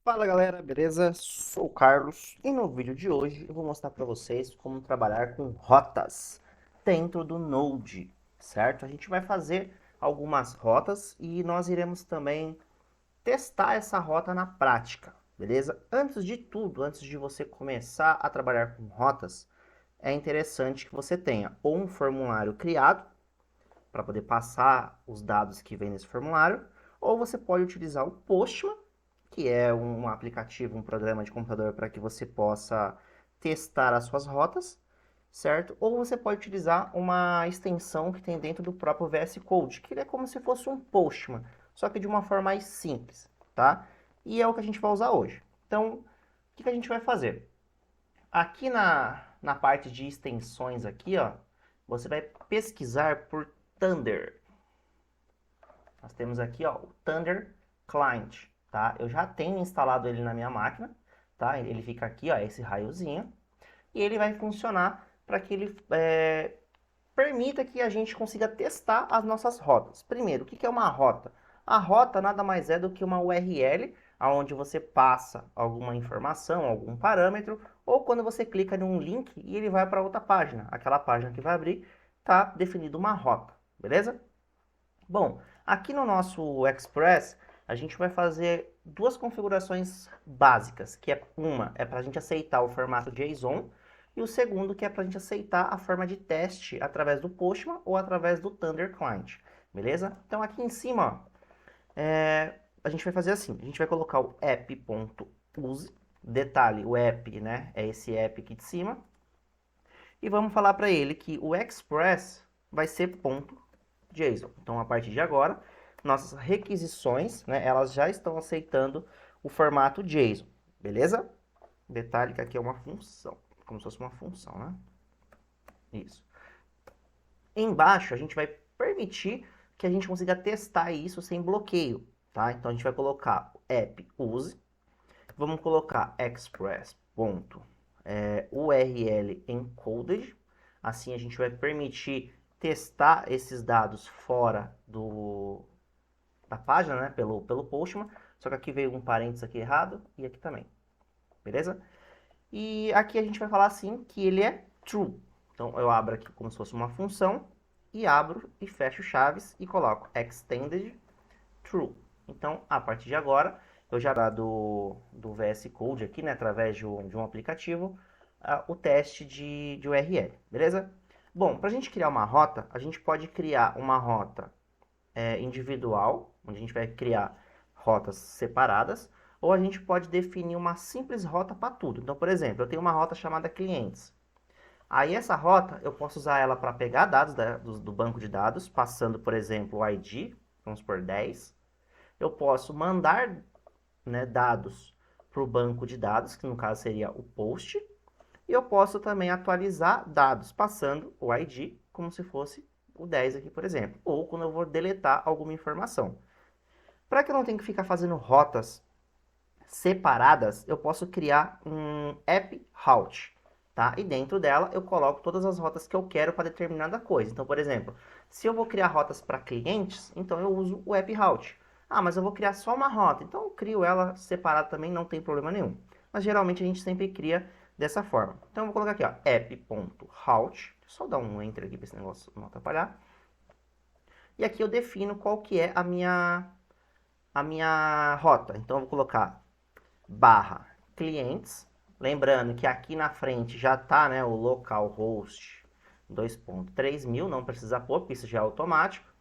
Fala galera, beleza? Sou o Carlos e no vídeo de hoje eu vou mostrar para vocês como trabalhar com rotas dentro do Node, certo? A gente vai fazer algumas rotas e nós iremos também testar essa rota na prática, beleza? Antes de tudo, antes de você começar a trabalhar com rotas, é interessante que você tenha ou um formulário criado para poder passar os dados que vem nesse formulário, ou você pode utilizar o Postman, que é um aplicativo, um programa de computador para que você possa testar as suas rotas, certo? Ou você pode utilizar uma extensão que tem dentro do próprio VS Code, que ele é como se fosse um Postman, só que de uma forma mais simples, tá? E é o que a gente vai usar hoje. Então, o que a gente vai fazer? Aqui na parte de extensões aqui, ó, você vai pesquisar por Thunder. Nós temos aqui, ó, o Thunder Client, tá? Eu já tenho instalado ele na minha máquina, tá? Ele fica aqui, ó, esse raiozinho, e ele vai funcionar para que ele permita que a gente consiga testar as nossas rotas. Primeiro, o que é uma rota? A rota nada mais é do que uma URL, onde você passa alguma informação, algum parâmetro, ou quando você clica em um link e ele vai para outra página. Aquela página que vai abrir está definida uma rota, beleza? Bom, aqui no nosso Express, a gente vai fazer duas configurações básicas, que é uma é para a gente aceitar o formato JSON e o segundo que é para a gente aceitar a forma de teste através do Postman ou através do Thunder Client, beleza? Então aqui em cima, ó, a gente vai fazer assim, a gente vai colocar o app.use, detalhe, o app, né, é esse app aqui de cima, e vamos falar para ele que o Express vai ser .json. Então, a partir de agora, nossas requisições, né, elas já estão aceitando o formato JSON, beleza? Detalhe que aqui é uma função, como se fosse uma função, né? Isso. Embaixo, a gente vai permitir que a gente consiga testar isso sem bloqueio, tá? Então, a gente vai colocar o app use, vamos colocar express.url encoded, assim a gente vai permitir testar esses dados fora da página, né, pelo Postman, só que aqui veio um parênteses aqui errado e aqui também, beleza? E aqui a gente vai falar assim que ele é true. Então eu abro aqui como se fosse uma função e abro e fecho chaves e coloco extended true. Então, a partir de agora, eu já do VS Code aqui, né, através de um aplicativo, o teste de URL, beleza? Bom, para a gente criar uma rota, a gente pode criar uma rota individual, onde a gente vai criar rotas separadas, ou a gente pode definir uma simples rota para tudo. Então, por exemplo, eu tenho uma rota chamada clientes. Aí essa rota, eu posso usar ela para pegar dados do banco de dados, passando, por exemplo, o ID, vamos por 10. Eu posso mandar, né, dados para o banco de dados, que no caso seria o post, e eu posso também atualizar dados, passando o ID como se fosse o 10 aqui, por exemplo, ou quando eu vou deletar alguma informação. Para que eu não tenha que ficar fazendo rotas separadas, eu posso criar um app route, tá? E dentro dela eu coloco todas as rotas que eu quero para determinada coisa. Então, por exemplo, se eu vou criar rotas para clientes, então eu uso o app route. Ah, mas eu vou criar só uma rota, então eu crio ela separada também, não tem problema nenhum. Mas geralmente a gente sempre cria dessa forma. Então eu vou colocar aqui, ó, app.route, só dar um enter aqui para esse negócio não atrapalhar. E aqui eu defino qual que é a minha rota. Então eu vou colocar barra clientes. Lembrando que aqui na frente já está, né, o localhost 2.3000, não precisa pôr, porque isso já é automático.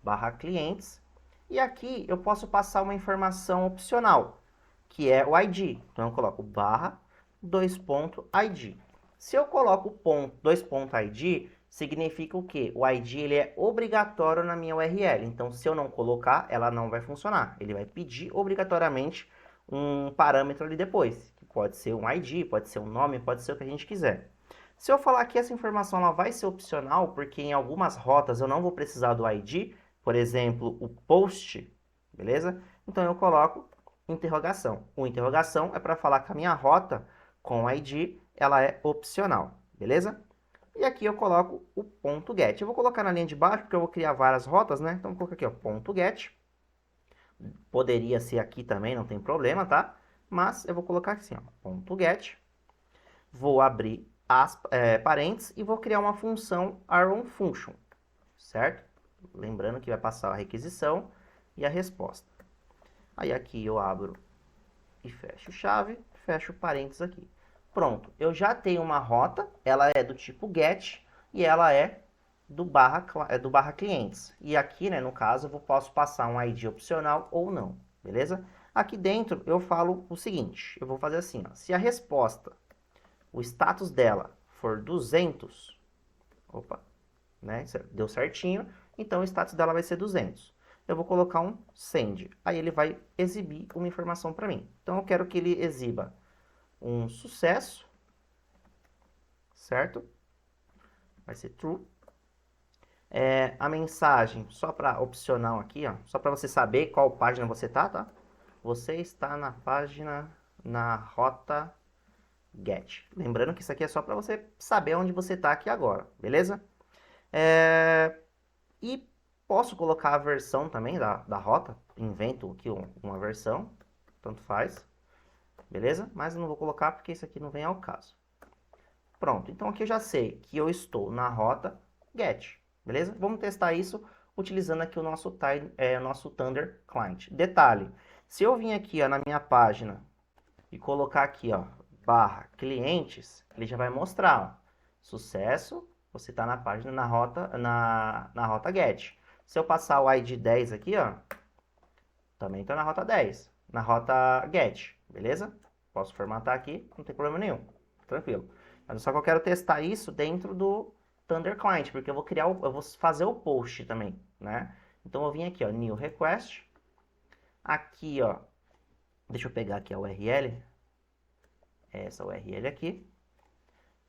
Barra clientes. E aqui eu posso passar uma informação opcional, que é o ID. Então eu coloco barra 2.id. Se eu coloco ponto 2.id, significa o quê? O ID ele é obrigatório na minha URL. Então se eu não colocar, ela não vai funcionar. Ele vai pedir obrigatoriamente um parâmetro ali depois, que pode ser um ID, pode ser um nome, pode ser o que a gente quiser. Se eu falar que essa informação ela vai ser opcional, porque em algumas rotas eu não vou precisar do ID, por exemplo, o post, beleza? Então eu coloco interrogação. O interrogação é para falar que a minha rota com ID ela é opcional, beleza? E aqui eu coloco o ponto .get. Eu vou colocar na linha de baixo porque eu vou criar várias rotas, né? Então eu vou colocar aqui, ó, ponto .get. Poderia ser aqui também, não tem problema, tá? mas eu vou colocar assim, ó, ponto .get, vou abrir parênteses e vou criar uma função arrowFunction, certo? Lembrando que vai passar a requisição e a resposta. Aí aqui eu abro e fecho chave, fecho parênteses aqui. Pronto, eu já tenho uma rota, ela é do tipo get e ela é do barra clientes. E aqui, né, no caso, eu posso passar um ID opcional ou não, beleza? Aqui dentro eu falo o seguinte, eu vou fazer assim, ó, se a resposta, o status dela for 200, opa, né, deu certinho, então o status dela vai ser 200. Eu vou colocar um send, aí ele vai exibir uma informação para mim. Então eu quero que ele exiba um sucesso, certo? Vai ser true. A mensagem, só para opcional aqui, ó, só para você saber qual página você tá? Você está na página, na rota get. Lembrando que isso aqui é só para você saber onde você está aqui agora, beleza? E posso colocar a versão também da rota, invento aqui uma versão, tanto faz, beleza? Mas eu não vou colocar porque isso aqui não vem ao caso. Pronto, então aqui eu já sei que eu estou na rota get, beleza? Vamos testar isso utilizando aqui o nosso Thunder Client. Detalhe, se eu vim aqui ó, na minha página e colocar aqui ó, barra clientes, ele já vai mostrar, ó, sucesso, você está na página na rota get. Se eu passar o ID 10 aqui, ó, também está na rota 10, na rota get, beleza? Posso formatar aqui, não tem problema nenhum, tranquilo. Mas só que eu quero testar isso dentro do Thunder Client, porque eu vou eu vou fazer o post também, né? Então eu vim aqui, ó, new request, aqui, ó, deixa eu pegar aqui a URL, essa URL aqui,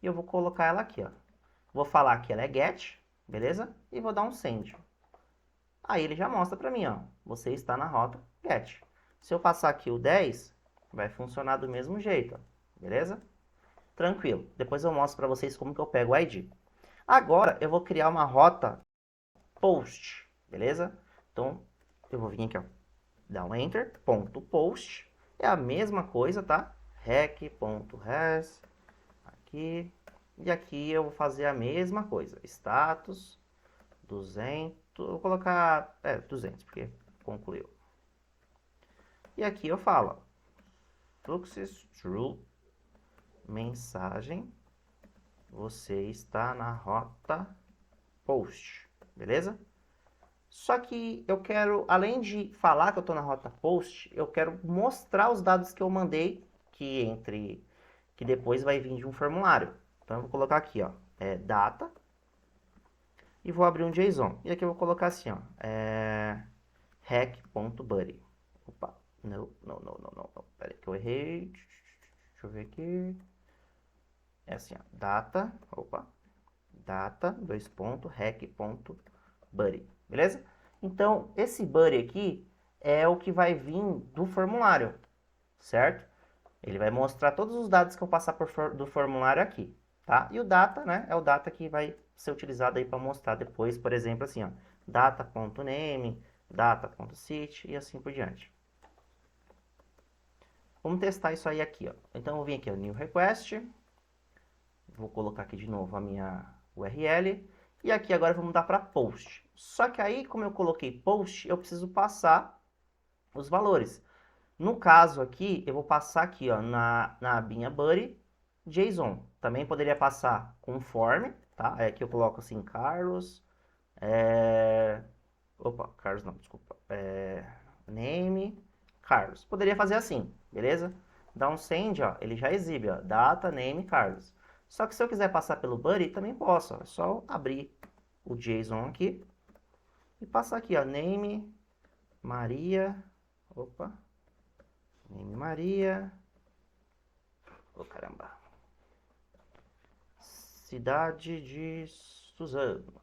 e eu vou colocar ela aqui, ó. Vou falar que ela é get, beleza? E vou dar um send. Aí ele já mostra para mim, ó, você está na rota get. Se eu passar aqui o 10, vai funcionar do mesmo jeito, ó, beleza? Tranquilo. Depois eu mostro para vocês como que eu pego o ID. Agora eu vou criar uma rota post, beleza? Então eu vou vir aqui, ó, dar um enter, ponto post, é a mesma coisa, tá? rec.res, aqui, e aqui eu vou fazer a mesma coisa, status 200, eu vou colocar 200 porque concluiu. E aqui eu falo success true, mensagem, você está na rota post, beleza? Só que eu quero, além de falar que eu estou na rota post, eu quero mostrar os dados que eu mandei, que depois vai vir de um formulário. Então eu vou colocar aqui, ó, data, e vou abrir um JSON. E aqui eu vou colocar assim, ó, rec.buddy. Opa, não, pera aí que eu errei. Deixa eu ver aqui. É assim, ó, data, dois pontos, rec.buddy, beleza? Então, esse buddy aqui é o que vai vir do formulário, certo? Ele vai mostrar todos os dados que eu passar do formulário aqui, tá? E o data, né, é o data que vai ser utilizado aí para mostrar depois, por exemplo, assim, ó, data.name, data.city e assim por diante. Vamos testar isso aí aqui, ó. Então, eu vou vir aqui, ó, new request, vou colocar aqui de novo a minha URL, e aqui agora eu vou mudar para post. Só que aí, como eu coloquei post, eu preciso passar os valores. No caso aqui, eu vou passar aqui, ó, na abinha Buddy, JSON. Também poderia passar com form, tá? Aqui eu coloco assim, Carlos, opa, Carlos não, desculpa, name, Carlos. Poderia fazer assim, beleza? Dá um send, ó, ele já exibe, ó, data, name, Carlos. Só que se eu quiser passar pelo Buddy, também posso, ó, é só abrir o JSON aqui e passar aqui, ó, name, Maria, opa, name Maria, oh caramba, cidade de Suzano,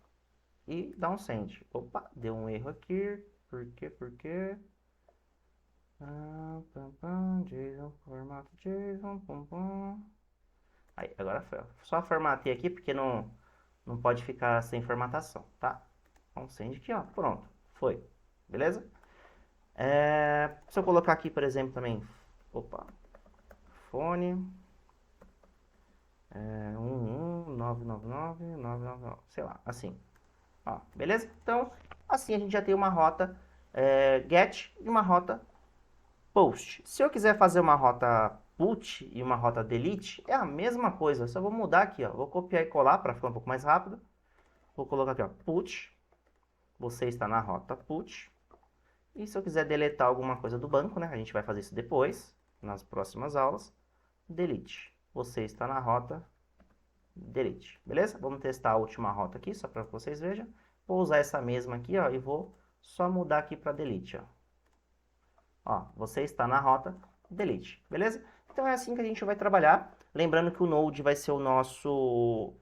e dá um send. Opa, deu um erro aqui, por quê? JSON, formato JSON, Aí, agora foi, ó. Só formatei aqui porque não pode ficar sem formatação, tá? Dá um send aqui, ó, pronto, foi, beleza? Se eu colocar aqui, por exemplo, também, opa, telefone 11999, sei lá, assim. Ó, beleza? Então, assim a gente já tem uma rota get e uma rota post. Se eu quiser fazer uma rota put e uma rota delete, é a mesma coisa. Eu só vou mudar aqui, ó. Vou copiar e colar para ficar um pouco mais rápido. Vou colocar aqui, ó, put. Você está na rota put. E se eu quiser deletar alguma coisa do banco, né? A gente vai fazer isso depois, nas próximas aulas. Delete. Você está na rota delete. Beleza? Vamos testar a última rota aqui, só para que vocês vejam. Vou usar essa mesma aqui, ó, e vou só mudar aqui para delete, ó. Ó, você está na rota delete, beleza? Então é assim que a gente vai trabalhar. Lembrando que o Node vai ser o nosso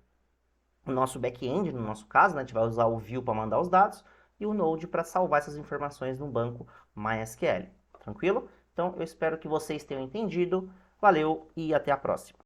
back-end, no nosso caso, né? A gente vai usar o view para mandar os dados e o Node para salvar essas informações no banco MySQL. Tranquilo? Então eu espero que vocês tenham entendido. Valeu e até a próxima.